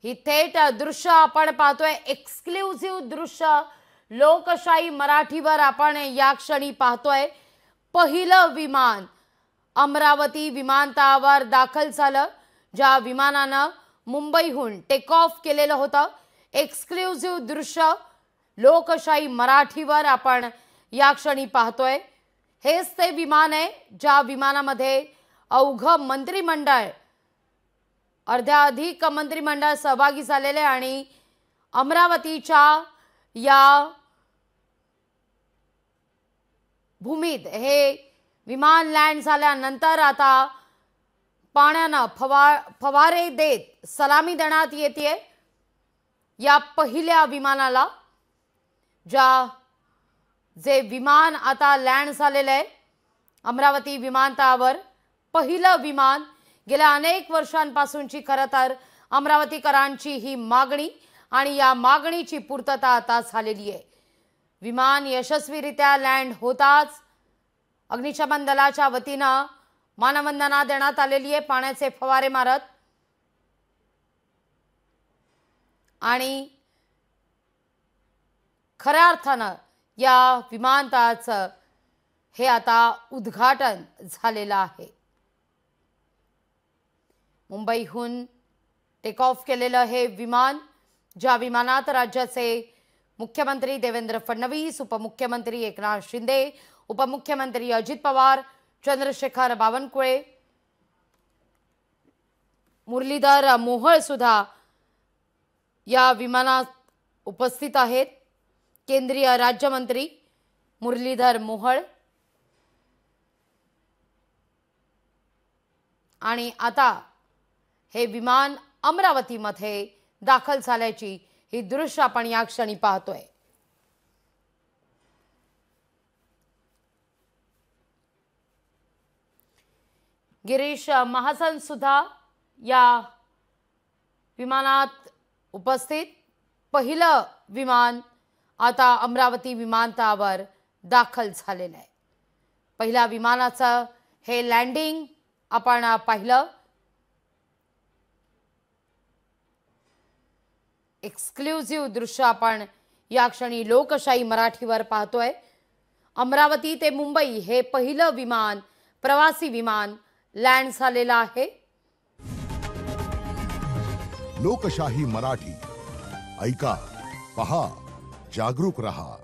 ही थेट दृश्य आपण पाहतोय, एक्सक्लुझिव्ह दृश्य लोकशाही मराठीवर आपण या क्षणी पाहतोय। पहिलं विमान अमरावती विमानतळावर दाखल झालं, ज्या विमानानं मुंबईहून टेक ऑफ केलेलं होतं। एक्सक्लुझिव्ह दृश्य लोकशाही मराठीवर आपण या क्षणी पाहतोय। हेच ते विमान आहे ज्या विमानामध्ये अवघं मंत्रिमंडळ, अर्ध्याधिक मंत्रिमंडळ सहभागी झालेले आणि अमरावतीच्या या भूमीत हे विमान लँड झाल्यानंतर आता पाण्यानं फवारे देत सलामी देण्यात येते या पहिल्या विमानाला। जे विमान आता लँड झालेलं आहे अमरावती विमानतळावर, पहिलं विमान गेल्या अनेक वर्षांपासूनची खरं तर अमरावतीकरांची ही मागणी आणि या मागणीची पूर्तता आता झालेली आहे। विमान यशस्वीरित्या लँड होताच अग्निशमन दलाच्या वतीनं मानवंदना देण्यात आलेली आहे, पाण्याचे फवारे मारत। आणि खऱ्या अर्थानं या विमानतळाचं हे आता उद्घाटन झालेलं आहे। मुंबईहून टेक ऑफ केलेलं हे विमान, ज्या विमानात राज्याचे मुख्यमंत्री देवेंद्र फडणवीस, उपमुख्यमंत्री एकनाथ शिंदे, उपमुख्यमंत्री अजित पवार, चंद्रशेखर बावनकुळे, मुरलीधर मोहोळ सुद्धा या विमानात उपस्थित आहेत। केंद्रीय राज्यमंत्री मुरलीधर मोहोळ। आणि आता हे विमान अमरावतीमध्ये दाखल झाल्याची ही दृश्य आपण या क्षणी पाहतोय। गिरीश महाजन सुद्धा या विमानात उपस्थित। पहिलं विमान आता अमरावती विमानतळावर दाखल झालेलं आहे। पहिल्या विमानाचं हे लँडिंग आपण पाहिलं। एक्सक्लुझिव्ह दृश्य आपण या क्षणी लोकशाही मराठीवर पाहतोय। अमरावती ते मुंबई हे पहिलं विमान, प्रवासी विमान लँड झालेलं आहे। लोकशाही मराठी ऐका, पहा, जागरूक रहा।